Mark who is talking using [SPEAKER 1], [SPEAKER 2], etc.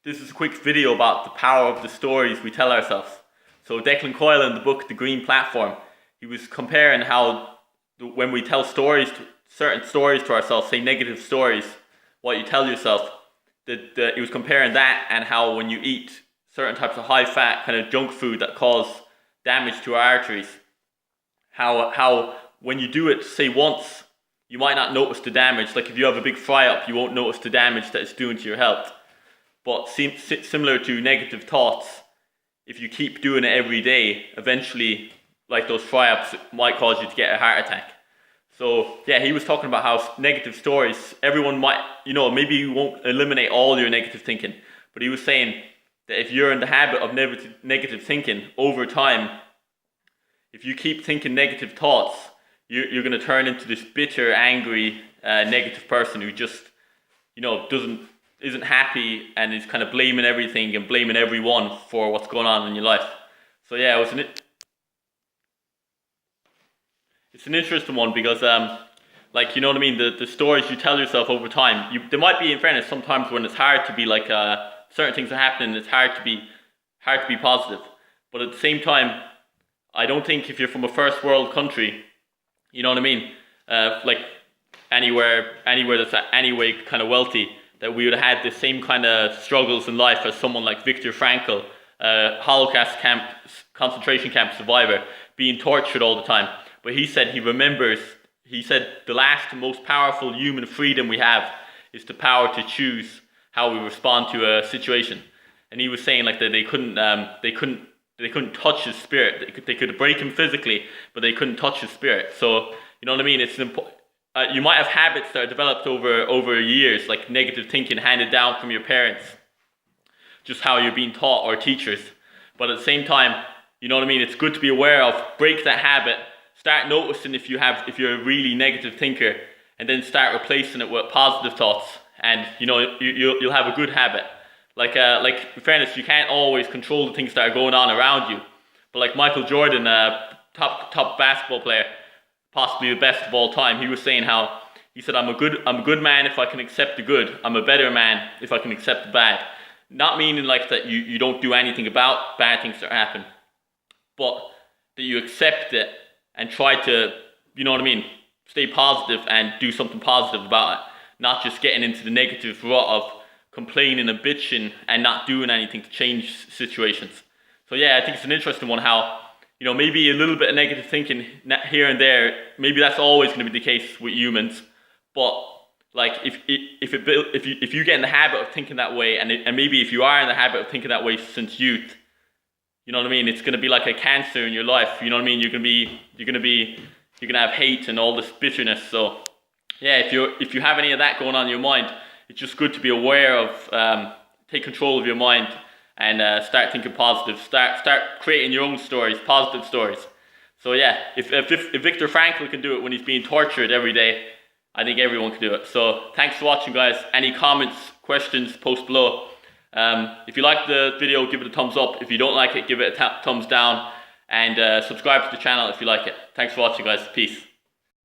[SPEAKER 1] This is a quick video about the power of the stories we tell ourselves. So Declan Coyle in the book The Green Platform, he was comparing how when we tell certain stories to ourselves, say negative stories, what you tell yourself, he was comparing that and how when you eat certain types of high fat kind of junk food that cause damage to our arteries, how when you do it, say once, you might not notice the damage. Like if you have a big fry up, you won't notice the damage that it's doing to your health. But similar to negative thoughts, if you keep doing it every day, eventually, like those fry-ups, might cause you to get a heart attack. So yeah, he was talking about how negative stories, everyone might, maybe you won't eliminate all your negative thinking, but he was saying that if you're in the habit of negative thinking over time, if you keep thinking negative thoughts, you're going to turn into this bitter, angry, negative person who just, isn't happy and is kind of blaming everything and blaming everyone for what's going on in your life. So yeah, it's an interesting one because the stories you tell yourself over time, there might be, in fairness, sometimes when it's hard to be like certain things are happening, it's hard to be positive. But at the same time, I don't think if you're from a first world country, like anywhere that's anyway kind of wealthy, that we would have had the same kind of struggles in life as someone like Viktor Frankl, Holocaust concentration camp survivor, being tortured all the time. But he said the last most powerful human freedom we have is the power to choose how we respond to a situation. And he was saying like that they couldn't touch his spirit. They could break him physically, but they couldn't touch his spirit. So it's important. You might have habits that are developed over years, like negative thinking handed down from your parents, just how you're being taught, or teachers. But at the same time, it's good to be aware of, break that habit, start noticing if you're a really negative thinker, and then start replacing it with positive thoughts, and you'll have a good habit. Like in fairness, you can't always control the things that are going on around you. But like Michael Jordan, top basketball player, possibly the best of all time, he was saying how, he said, I'm a good man if I can accept the good. I'm a better man if I can accept the bad. Not meaning like that you don't do anything about bad things that happen, but that you accept it and try to, stay positive and do something positive about it. Not just getting into the negative rut of complaining and bitching and not doing anything to change situations. So yeah, I think it's an interesting one how, maybe a little bit of negative thinking here and there, maybe that's always going to be the case with humans. But like if you get in the habit of thinking that way, and maybe if you are in the habit of thinking that way since youth, it's going to be like a cancer in your life. You're going to have hate and all this bitterness. So yeah, if you have any of that going on in your mind, it's just good to be aware of, take control of your mind and start thinking positive. Start creating your own stories, positive stories. So yeah, if Viktor Frankl can do it when he's being tortured every day, I think everyone can do it. So thanks for watching, guys. Any comments, questions, post below. If you like the video, give it a thumbs up. If you don't like it, give it a thumbs down. And subscribe to the channel if you like it. Thanks for watching, guys. Peace.